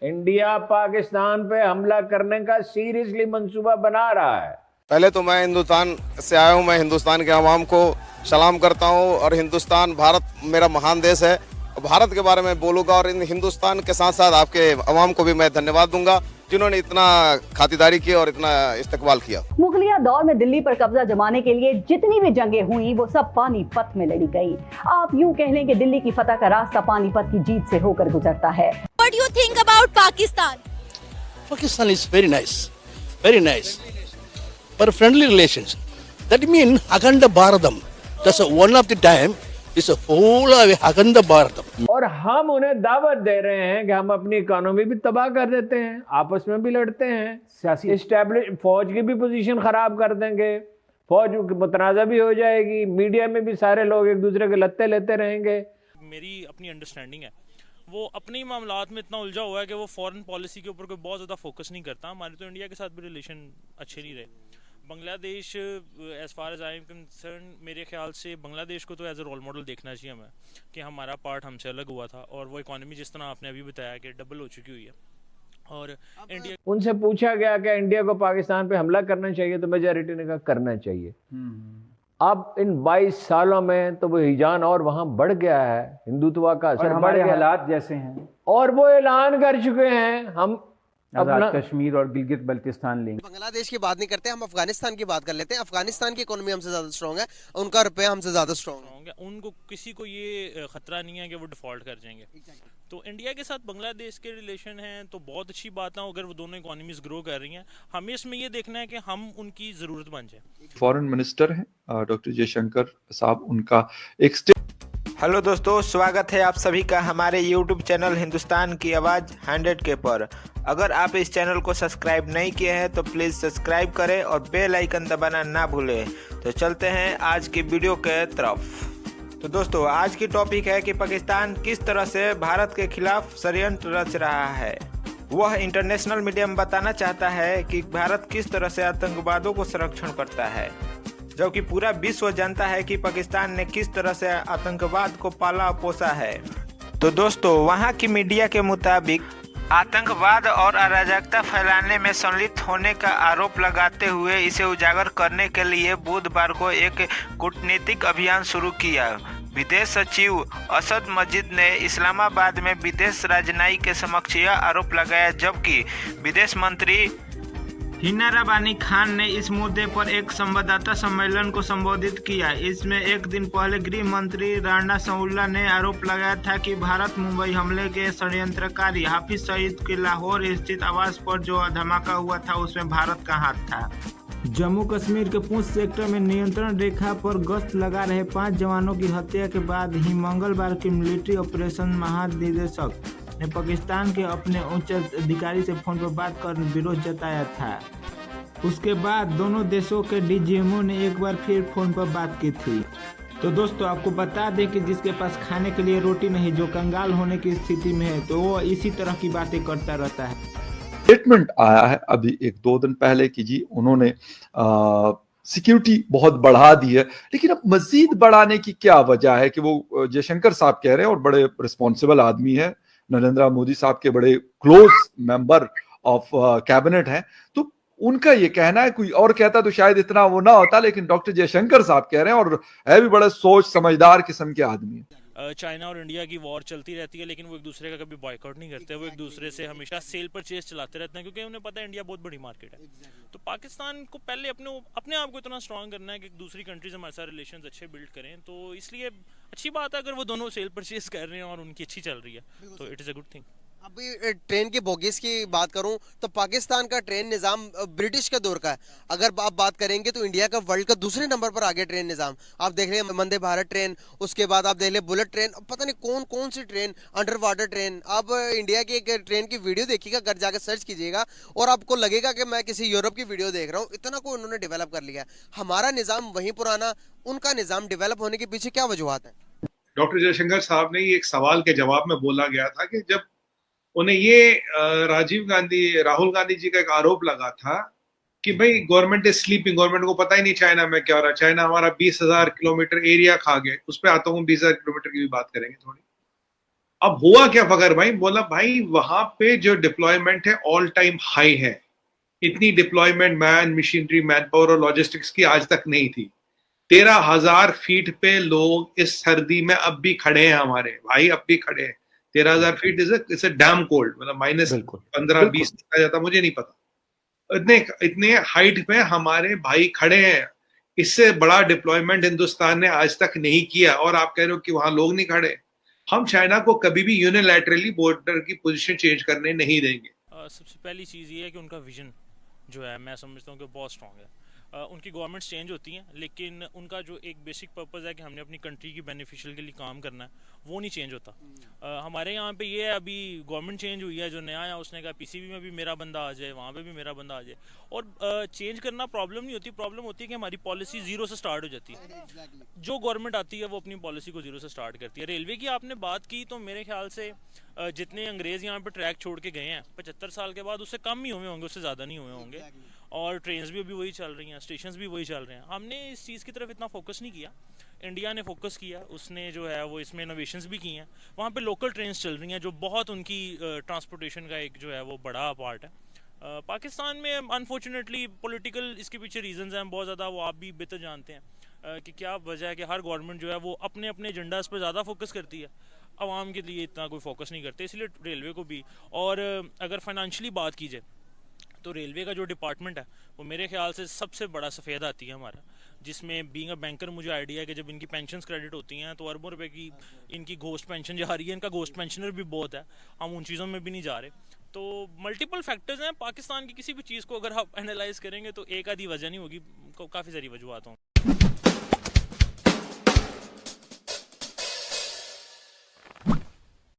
India Pakistan पे हमला करने का सीरियसली मंसूबा बना रहा है। पहले तो मैं हिंदुस्तान से आया हूँ, मैं हिंदुस्तान के अवाम को सलाम करता हूँ और हिंदुस्तान भारत मेरा महान देश है। भारत के बारे में बोलूँगा और इन हिंदुस्तान के साथ साथ आपके अवाम को भी मैं धन्यवाद दूंगा जिन्होंने इतना खातिरदारी की और इतना इस्तकबाल किया। मुगलिया दौर में दिल्ली पर कब्जा जमाने के लिए जितनी भी जंगें हुई वो सब पानीपत में लड़ी गई। आप यूं कह लें कि दिल्ली की फतह का रास्ता पानीपत की जीत से होकर गुजरता है। What do you think about Pakistan? Pakistan is very nice, but friendly relations. That means Akhanda Bharatam. That's one of the time is a whole of Akhanda Bharatam. और हम उन्हें दावत दे रहे हैं कि हम अपनी इकोनॉमी भी तबाह कर देते हैं, आपस में भी लड़ते हैं, सियासी एस्टैब्लिश फौज की भी पोजीशन खराब कर देंगे, फौज मुतनाज़ा भी हो जाएगी, मीडिया में भी सारे लोग एक दूसरे के लत्ते लेते रहेंगे। मेरी अपनी अंडरस्टैंडिंग है वो अपने ही मामलात में इतना उलझा हुआ है कि वो फॉरेन पॉलिसी के ऊपर कोई बहुत ज़्यादा फोकस नहीं करता। हमारे तो इंडिया के साथ भी रिलेशन अच्छे नहीं रहे। Bangladesh as far as I am concerned मेरे ख्याल से बांग्लादेश को तो एज ए रोल मॉडल देखना चाहिए हमें कि हमारा पार्ट हमसे अलग हुआ था और वो इकॉनमी जिस तरह आपने अभी बताया कि डबल हो चुकी हुई है। और इंडिया उनसे पूछा गया कि इंडिया को पाकिस्तान पे हमला करना चाहिए तो मेजॉरिटी ने कहा करना चाहिए। अब इन 22 सालों में तो वो हिजान और वहां बढ़ गया है, हिंदुत्व का असर बढ़ गया, हालात जैसे हैं और वो ऐलान कर चुके हैं हम अपना कश्मीर और गिलगित बल्तिस्तान लेंगे। बांग्लादेश की बात नहीं करते, हम अफगानिस्तान की बात कर लेते हैं। अफगानिस्तान की इकोनॉमी हमसे ज्यादा स्ट्रांग है, उनका रुपया हमसे ज्यादा स्ट्रांग है। उनको किसी को ये खतरा नहीं है कि वो डिफॉल्ट कर जाएंगे। तो इंडिया के साथ बांग्लादेश के रिलेशन हैं तो बहुत अच्छी बात है अगर वो दोनों इकोनॉमीज ग्रो कर रही हैं। हमें इसमें ये देखना है कि हम उनकी जरूरत बन जाए। फॉरेन मिनिस्टर हैं डॉक्टर जयशंकर साहब, उनका एक हेलो दोस्तों, स्वागत है आप सभी का हमारे YouTube चैनल हिंदुस्तान की आवाज़ 100K पर। अगर आप इस चैनल को सब्सक्राइब नहीं किए हैं तो प्लीज़ सब्सक्राइब करें और बेल आइकन दबाना ना भूलें। तो चलते हैं आज की वीडियो के तरफ। तो दोस्तों, आज की टॉपिक है कि पाकिस्तान किस तरह से भारत के खिलाफ षड्यंत्र रच रहा है। वह इंटरनेशनल मीडिया में बताना चाहता है कि भारत किस तरह से आतंकवादियों को संरक्षण करता है, जबकि पूरा विश्व जानता है कि पाकिस्तान ने किस तरह से आतंकवाद को पाला पोसा है। तो दोस्तों, वहां की मीडिया के मुताबिक आतंकवाद और अराजकता फैलाने में संलिप्त होने का आरोप लगाते हुए इसे उजागर करने के लिए बुधवार को एक कूटनीतिक अभियान शुरू किया। विदेश सचिव असद मजीद ने इस्लामाबाद में विदेश राजनयिक के समक्ष यह आरोप लगाया, जबकि विदेश मंत्री हिना रबानी खान ने इस मुद्दे पर एक संवाददाता सम्मेलन को संबोधित किया। इसमें एक दिन पहले गृह मंत्री राणा सऊल्ला ने आरोप लगाया था कि भारत मुंबई हमले के षड्यंत्रकारी हाफिज सईद के लाहौर स्थित आवास पर जो धमाका हुआ था उसमें भारत का हाथ था। जम्मू कश्मीर के पुंछ सेक्टर में नियंत्रण रेखा पर गश्त लगा रहे 5 जवानों की हत्या के बाद ही मंगलवार की मिलिट्री ऑपरेशन महानिदेशक ने पाकिस्तान के अपने उच्च अधिकारी से फोन पर बात कर विरोध जताया था। उसके बाद दोनों देशों के डीजीएमओ ने एक बार फिर फोन पर बात की थी। तो दोस्तों, आपको बता दें कि जिसके पास खाने के लिए रोटी नहीं, जो कंगाल होने की स्थिति में है, तो वो इसी तरह की बातें करता रहता है। स्टेटमेंट आया है अभी 1-2 दिन पहले कि जी उन्होंने सिक्योरिटी बहुत बढ़ा दी है, लेकिन अब मजीद बढ़ाने की क्या वजह है कि वो जयशंकर साहब कह रहे हैं और बड़े रिस्पॉन्सिबल आदमी है, नरेंद्र मोदी साहब के बड़े क्लोज मेंबर ऑफ कैबिनेट हैं, तो उनका ये कहना है। कोई और कहता तो शायद इतना वो ना होता, लेकिन डॉक्टर जयशंकर साहब कह रहे हैं और है भी बड़े सोच समझदार किस्म के आदमी है। चाइना और इंडिया की वॉर चलती रहती है लेकिन वो एक दूसरे का कभी बॉयकॉट नहीं करते। वो एक दूसरे से हमेशा सेल परचेज चलाते रहते हैं क्योंकि उन्हें पता है इंडिया बहुत बड़ी मार्केट है। तो पाकिस्तान को पहले अपने आप को इतना स्ट्रांग करना है कि दूसरी कंट्रीज हमारे साथ रिलेशंस अच्छे बिल्ड करें। तो इसलिए अच्छी बात है अगर वो दोनों सेल परचेज कर रहे हैं और उनकी अच्छी चल रही है तो it is a good thing. अभी ट्रेन की बोगीज की बात करूं तो पाकिस्तान का ट्रेन निज़ाम ब्रिटिश के दौर का है। अगर आप बात करेंगे तो इंडिया का वर्ल्ड का दूसरे नंबर पर आगे ट्रेन निज़ाम। आप देख रहे हैं वंदे भारत ट्रेन, उसके बाद आप देख ले बुलेट ट्रेन, पता नहीं कौन कौन सी ट्रेन, अंडर वाटर ट्रेन। आप इंडिया की एक ट्रेन की वीडियो देखिएगा, घर जाकर सर्च कीजिएगा और आपको लगेगा कि मैं किसी यूरोप की वीडियो देख रहा हूँ। इतना को उन्होंने डेवलप कर लिया। हमारा निज़ाम वहीं पुराना, उनका निज़ाम डेवलप होने के पीछे क्या वजूहत है? डॉक्टर जयशंकर साहब ने एक सवाल के जवाब में बोला गया था कि जब उन्हें ये राहुल गांधी जी का एक आरोप लगा था कि भाई गवर्नमेंट इज स्लीपिंग, गवर्नमेंट को पता ही नहीं चाइना में क्या हो रहा है, चाइना हमारा 20,000 किलोमीटर एरिया खा गए, उस पर आता हूँ 20,000 किलोमीटर की भी बात करेंगे थोड़ी। अब हुआ क्या फकर भाई, बोला भाई वहां पे जो डिप्लॉयमेंट है ऑल टाइम हाई है, इतनी deployment man machinery man power और लॉजिस्टिक्स की आज तक नहीं थी। 13,000 फीट पे लोग इस सर्दी में अब भी खड़े हैं हमारे भाई, अब भी खड़े हैं। 13,000 feet is a dam cold, मतलब -15-20 आ जाता, मुझे नहीं पता। इतने हाइट पे हमारे भाई खड़े हैं, इससे बड़ा डिप्लॉयमेंट हिंदुस्तान ने आज तक नहीं किया। और आप कह रहे हो कि वहां लोग नहीं खड़े। हम चाइना को कभी भी यूनिलैटरली बॉर्डर की पोजीशन चेंज करने नहीं देंगे। सबसे पहली चीज़ ये है कि उनका विजन जो है मैं समझता हूँ कि बहुत स्ट्रॉन्ग है। उनकी गवर्नमेंट्स चेंज होती हैं, लेकिन उनका जो एक बेसिक पर्पस है कि हमने अपनी कंट्री की बेनिफिशियल के लिए काम करना है, वो नहीं चेंज होता। हमारे यहाँ पे ये है, अभी गवर्नमेंट चेंज हुई है, जो नया आया उसने कहा पीसीबी में भी मेरा बंदा आ जाए, वहाँ पे भी मेरा बंदा आ जाए। और चेंज करना प्रॉब्लम नहीं होती, प्रॉब्लम होती है कि हमारी पॉलिसी जीरो से स्टार्ट हो जाती है। जो गवर्नमेंट आती है वो अपनी पॉलिसी को जीरो से स्टार्ट करती है। रेलवे की आपने बात की, तो मेरे ख्याल से जितने अंग्रेज़ यहाँ पे ट्रैक छोड़ के गए हैं 75 साल के बाद, उससे कम ही हुए होंगे, उससे ज़्यादा नहीं हुए होंगे। और ट्रेन्स भी अभी वही चल रही हैं, स्टेशंस भी वही चल रहे हैं। हमने इस चीज़ की तरफ इतना फोकस नहीं किया, इंडिया ने फोकस किया, उसने जो है वो इसमें इनोवेशंस भी की हैं। वहाँ पे लोकल ट्रेन्स चल रही हैं, जो बहुत उनकी ट्रांसपोर्टेशन का एक जो है वो बड़ा पार्ट है। पाकिस्तान में अनफॉर्चुनेटली पॉलिटिकल इसके पीछे रीजंस हैं बहुत ज़्यादा, वो आप भी बेहतर जानते हैं कि क्या वजह है कि हर गवर्नमेंट जो है वो अपने अपने एजेंडास पर ज़्यादा फोकस करती है, आवाम के लिए इतना कोई फोकस नहीं करते, इसलिए रेलवे को भी। और अगर फाइनेंशियली बात की जाए तो रेलवे का जो डिपार्टमेंट है वो मेरे ख्याल से सबसे बड़ा सफ़ेद आती है हमारा, जिसमें बीइंग अ बैंकर मुझे आइडिया है कि जब इनकी पेंशन्स क्रेडिट होती हैं तो अरबों रुपए की इनकी घोस्ट पेंशन जा रही है। इनका घोस्ट पेंशनर भी बहुत है, हम उन चीज़ों में भी नहीं जा रहे। तो मल्टीपल फैक्टर्स हैं पाकिस्तान की किसी भी चीज़ को अगर आप एनालाइज करेंगे तो एक आधी वजह नहीं होगी, काफ़ी सारी वजूहत होंगी।